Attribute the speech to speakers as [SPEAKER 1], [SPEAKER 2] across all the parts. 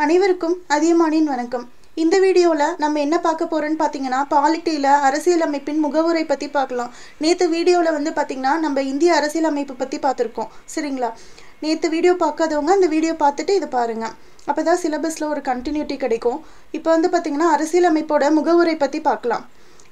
[SPEAKER 1] அனைவருக்கும் அதியமானின் வணக்கம். இந்த வீடியோவில் நம்ம என்ன பார்க்க போகிறோன்னு பார்த்தீங்கன்னா, பாலிட்டியில் அரசியலமைப்பின் முகவுரை பற்றி பார்க்கலாம். நேற்று வீடியோவில் பார்த்தீங்கன்னா நம்ம இந்திய அரசியலமைப்பு பற்றி பார்த்துருக்கோம். சரிங்களா? நேற்று வீடியோ பார்க்காதவங்க அந்த வீடியோ பார்த்துட்டு இதை பாருங்கள். அப்போ தான் சிலபஸில் ஒரு கண்டினியூட்டி கிடைக்கும். இப்போ பார்த்தீங்கன்னா அரசியலமைப்போட முகவுரை பற்றி பார்க்கலாம்.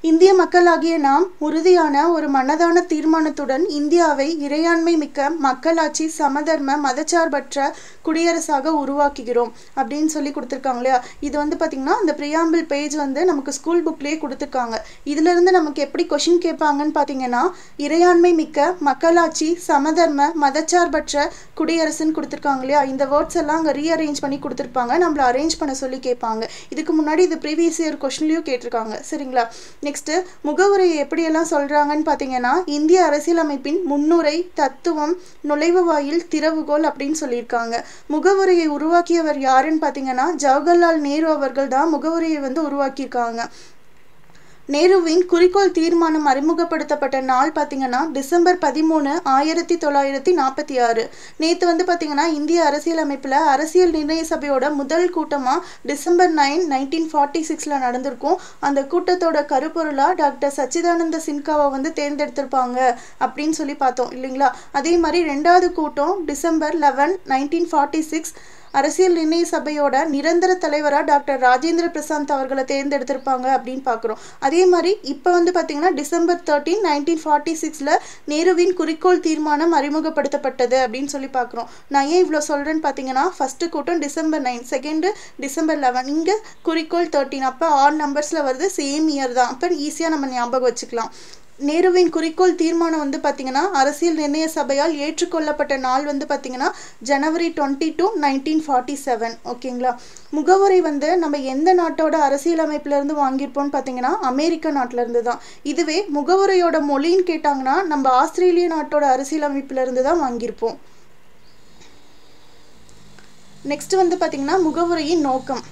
[SPEAKER 1] இந்திய மக்களாகிய நாம் உறுதியான ஒரு மனதான தீர்மானத்துடன் இந்தியாவை இறையாண்மை மிக்க மக்களாட்சி சமதர்ம மதச்சார்பற்ற குடியரசாக உருவாக்குகிறோம் அப்படின்னு சொல்லி கொடுத்துருக்காங்க இல்லையா. இது பார்த்திங்கன்னா அந்த ப்ரியாம்பிள் பேஜ் நமக்கு ஸ்கூல் புக்லேயே கொடுத்துருக்காங்க. இதிலிருந்து நமக்கு எப்படி கொஷின் கேட்பாங்கன்னு பார்த்தீங்கன்னா, இறையாண்மை மிக்க மக்களாட்சி சமதர்ம மதச்சார்பற்ற குடியரசுன்னு கொடுத்துருக்காங்க இல்லையா. இந்த வேர்ட்ஸ் எல்லாம் அங்கே ரீஅரேஞ்ச் பண்ணி கொடுத்துருப்பாங்க. நம்மளை அரேஞ்ச் பண்ண சொல்லி கேட்பாங்க. இதுக்கு முன்னாடி இது ப்ரீவியஸ் இயர் கொஷின்லேயும் கேட்டிருக்காங்க. சரிங்களா? நெக்ஸ்ட் முகவுரையை எப்படியெல்லாம் சொல்றாங்கன்னு பார்த்தீங்கன்னா, இந்திய அரசியலமைப்பின் முன்னுரை தத்துவம் நுழைவு வாயில் திறவுகோல் அப்படின்னு சொல்லியிருக்காங்க. முகவுரையை உருவாக்கியவர் யாருன்னு பார்த்தீங்கன்னா, ஜவஹர்லால் நேரு அவர்கள் தான் முகவுரையை உருவாக்கியிருக்காங்க. நேருவின் குறிக்கோள் தீர்மானம் அறிமுகப்படுத்தப்பட்ட நாள் பார்த்தீங்கன்னா டிசம்பர் 13, 1946. நேற்று பார்த்தீங்கன்னா இந்திய அரசியலமைப்பில் அரசியல் நிர்ணய சபையோட முதல் கூட்டமாக டிசம்பர் 9, 1946 நடந்திருக்கும். அந்த கூட்டத்தோட கருப்பொருளாக டாக்டர் சச்சிதானந்த சின்ஹாவை தேர்ந்தெடுத்திருப்பாங்க அப்படின்னு சொல்லி பார்த்தோம் இல்லைங்களா. அதே மாதிரி ரெண்டாவது கூட்டம் டிசம்பர் 11, 1946 அரசியல் நிர்ணய சபையோட நிரந்தர தலைவராக டாக்டர் ராஜேந்திர பிரசாத் அவர்களை தேர்ந்தெடுத்திருப்பாங்க அப்படின்னு பார்க்குறோம். அதே மாதிரி இப்போ பார்த்தீங்கன்னா டிசம்பர் 13, 1946 நேருவின் குறிக்கோள் தீர்மானம் அறிமுகப்படுத்தப்பட்டது அப்படின்னு சொல்லி பார்க்குறோம். நான் ஏன் இவ்வளோ சொல்கிறேன்னு பார்த்தீங்கன்னா, ஃபஸ்ட்டு கூட்டம் டிசம்பர் 9, செகண்டு டிசம்பர் 11, இங்கே குறிக்கோள் 13. அப்போ 6 நம்பர்ஸில் வருது, சேம் இயர் தான். அப்போ ஈஸியாக நம்ம ஞாபகம் வச்சுக்கலாம். நேருவின் குறிக்கோள் தீர்மானம் பார்த்தீங்கன்னா அரசியல் நிர்ணய சபையால் ஏற்றுக்கொள்ளப்பட்ட நாள் பார்த்தீங்கன்னா ஜனவரி 22, 1947. ஓகேங்களா? முகவுரை நம்ம எந்த நாட்டோட அரசியலமைப்பிலேருந்து வாங்கியிருப்போம்னு பார்த்தீங்கன்னா அமெரிக்க நாட்டிலேருந்து தான். இதுவே முகவுரையோட மொழின்னு கேட்டாங்கன்னா நம்ம ஆஸ்திரேலிய நாட்டோட அரசியலமைப்பிலேருந்து தான் வாங்கியிருப்போம். நெக்ஸ்ட் பார்த்தீங்கன்னா முகவுரையின் நோக்கம்.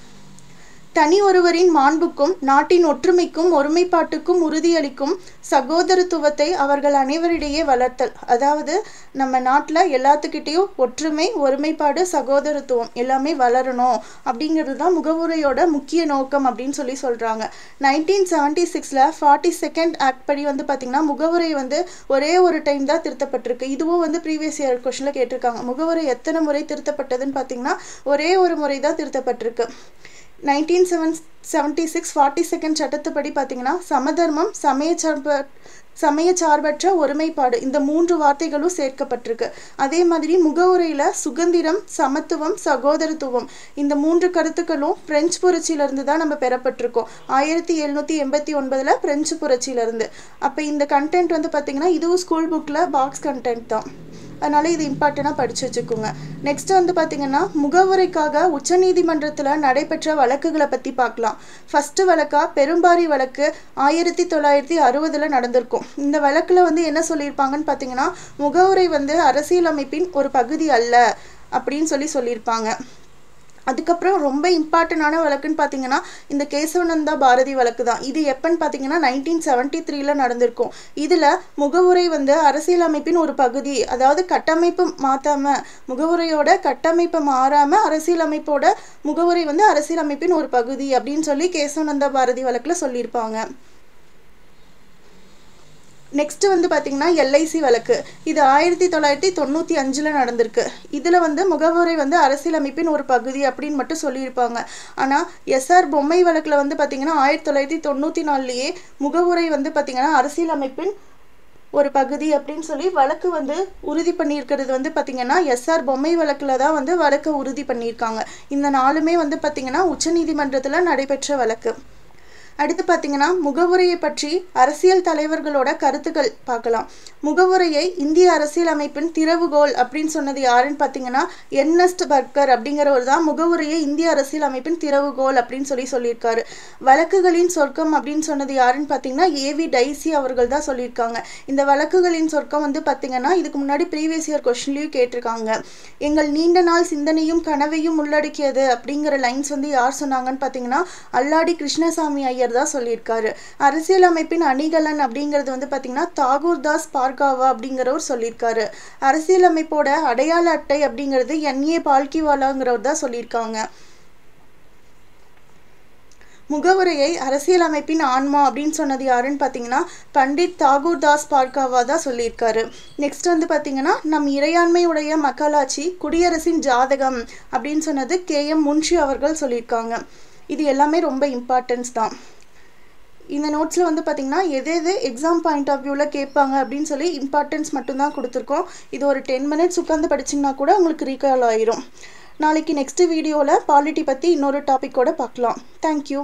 [SPEAKER 1] தனி ஒருவரின் மாண்புக்கும் நாட்டின் ஒற்றுமைக்கும் ஒருமைப்பாட்டுக்கும் உறுதியளிக்கும் சகோதரத்துவத்தை அவர்கள் அனைவரிடையே வளர்த்தல். அதாவது நம்ம நாட்டில் எல்லாத்துக்கிட்டேயும் ஒற்றுமை ஒருமைப்பாடு சகோதரத்துவம் எல்லாமே வளரணும் அப்படிங்கிறது தான் முகவுரையோட முக்கிய நோக்கம் அப்படின்னு சொல்லி சொல்கிறாங்க. 1976 42nd ஆக்ட் படி பார்த்தீங்கன்னா முகவுரை ஒரே ஒரு டைம் தான் திருத்தப்பட்டிருக்கு. இதுவும் ப்ரீவியஸ் இயர் கொஸ்டினில் கேட்டிருக்காங்க. முகவுரை எத்தனை முறை திருத்தப்பட்டதுன்னு பார்த்தீங்கன்னா ஒரே ஒரு முறை தான் திருத்தப்பட்டிருக்கு. 1976 42nd சட்டத்துப்படி பார்த்தீங்கன்னா சமதர்மம் சமயச்சார்பற்ற ஒருமைப்பாடு இந்த 3 வார்த்தைகளும் சேர்க்கப்பட்டிருக்கு. அதே மாதிரி முகவுரையில் சுதந்திரம் சமத்துவம் சகோதரத்துவம் இந்த 3 கருத்துக்களும் பிரெஞ்சு புரட்சியிலிருந்து தான் நம்ம பெறப்பட்டிருக்கோம். 1789 பிரெஞ்சு புரட்சியிலிருந்து. அப்போ இந்த கண்டென்ட் பார்த்தீங்கன்னா இதுவும் ஸ்கூல் புக்கில் பாக்ஸ் கண்டென்ட் தான். அதனால இது இம்பார்ட்டண்டாக படித்து வச்சுக்கோங்க. நெக்ஸ்ட் பார்த்தீங்கன்னா முகவுரைக்காக உச்சநீதிமன்றத்தில் நடைபெற்ற வழக்குகளை பற்றி பார்க்கலாம். ஃபஸ்ட்டு வழக்காக பெரும்பாரி வழக்கு 1960 நடந்திருக்கும். இந்த வழக்கில் என்ன சொல்லியிருப்பாங்கன்னு பார்த்தீங்கன்னா, முகவுரை அரசியலமைப்பின் ஒரு பகுதி அல்ல அப்படின்னு சொல்லியிருப்பாங்க. அதுக்கப்புறம் ரொம்ப இம்பார்ட்டண்டான வழக்குன்னு பார்த்தீங்கன்னா இந்த கேசவநந்தா பாரதி வழக்கு தான். இது எப்போன்னு பார்த்தீங்கன்னா 1973 நடந்திருக்கும். இதில் முகவுரை அரசியலமைப்பின் ஒரு பகுதி, அதாவது கட்டமைப்பு மாற்றாமல் முகவுரையோட கட்டமைப்பை மாறாமல் அரசியலமைப்போட முகவுரை அரசியலமைப்பின் ஒரு பகுதி அப்படின்னு சொல்லி கேசவநந்தா பாரதி வழக்கில் சொல்லியிருப்பாங்க. நெக்ஸ்ட் பார்த்தீங்கன்னா எல்ஐசி வழக்கு. இது 1995 நடந்திருக்கு. இதில் முகவுரை அரசியலமைப்பின் ஒரு பகுதி அப்படின்னு மட்டும் சொல்லியிருப்பாங்க. ஆனால் எஸ்ஆர் பொம்மை வழக்கில் பார்த்தீங்கன்னா 1994 முகவுரை பார்த்தீங்கன்னா அரசியலமைப்பின் ஒரு பகுதி அப்படின்னு சொல்லி வழக்கு உறுதி பண்ணியிருக்கிறது பார்த்தீங்கன்னா எஸ்ஆர் பொம்மை வழக்கில் தான் வழக்கை உறுதி பண்ணியிருக்காங்க. இந்த நாளுமே பார்த்தீங்கன்னா உச்சநீதிமன்றத்தில் நடைபெற்ற வழக்கு. அடுத்து பார்த்தீங்கன்னா முகவுரையை பற்றி அரசியல் தலைவர்களோட கருத்துக்கள் பார்க்கலாம். முகவுரையை இந்திய அரசியலமைப்பின் திறவுகோல் அப்படின்னு சொன்னது யாருன்னு பார்த்தீங்கன்னா எர்னஸ்ட் பர்கர் அப்படிங்கிறவர் தான் முகவுரையை இந்திய அரசியலமைப்பின் திறவுகோல் அப்படின்னு சொல்லியிருக்காரு. வழக்குகளின் சொர்க்கம் அப்படின்னு சொன்னது யாருன்னு பார்த்தீங்கன்னா ஏவி டைசி அவர்கள் தான் சொல்லியிருக்காங்க. இந்த வழக்குகளின் சொர்க்கம் பார்த்தீங்கன்னா இதுக்கு முன்னாடி ப்ரீவியஸ் இயர் கொஸ்டின்லையும் கேட்டிருக்காங்க. எங்கள் நீண்ட நாள் சிந்தனையும் கனவையும் உள்ளடக்கியது அப்படிங்கிற லைன்ஸ் யார் சொன்னாங்கன்னு பார்த்தீங்கன்னா அல்லாடி கிருஷ்ணசாமி ஐயர் தான் சொல்லியிருக்காரு. அரசியலமைப்பின் அணிகலன் அப்படிங்கிறது பார்த்தீங்கன்னா தாகூர் தாஸ் பார்காவா அப்படிங்கிறவர் சொல்லியிருக்காரு. அரசியலமைப்போட அடையாள அட்டை அப்படிங்கிறது NA பால்கிவாலாங்கிறவர் தான் சொல்லியிருக்காங்க. முகவுரையை அரசியலமைப்பின் ஆன்மா அப்படின்னு சொன்னது யாருன்னு பார்த்தீங்கன்னா பண்டிட் தாகூர் தாஸ் பார்காவா தான் சொல்லியிருக்காரு. நெக்ஸ்ட் வந்து பார்த்தீங்கன்னா நம் இறையாண்மையுடைய மக்களாட்சி குடியரசின் ஜாதகம் அப்படின்னு சொன்னது KM முன்ஷி அவர்கள் சொல்லியிருக்காங்க. இது எல்லாமே ரொம்ப இம்பார்ட்டன்ஸ் தான். இந்த நோட்ஸில் வந்து பார்த்திங்கன்னா எது எக்ஸாம் பாயிண்ட் ஆஃப் வியூவில் கேட்பாங்க அப்படின்னு சொல்லி இம்பார்ட்டன்ஸ் மட்டும்தான் கொடுத்துருக்கோம். இது ஒரு 10 minutes உட்காந்து படிச்சிங்கன்னா கூட உங்களுக்கு ரீகால் ஆயிரும். நாளைக்கு நெக்ஸ்ட் வீடியோவில் பாலிட்டி பற்றி இன்னொரு டாப்பிக்கோடு பார்க்கலாம். தேங்க்யூ.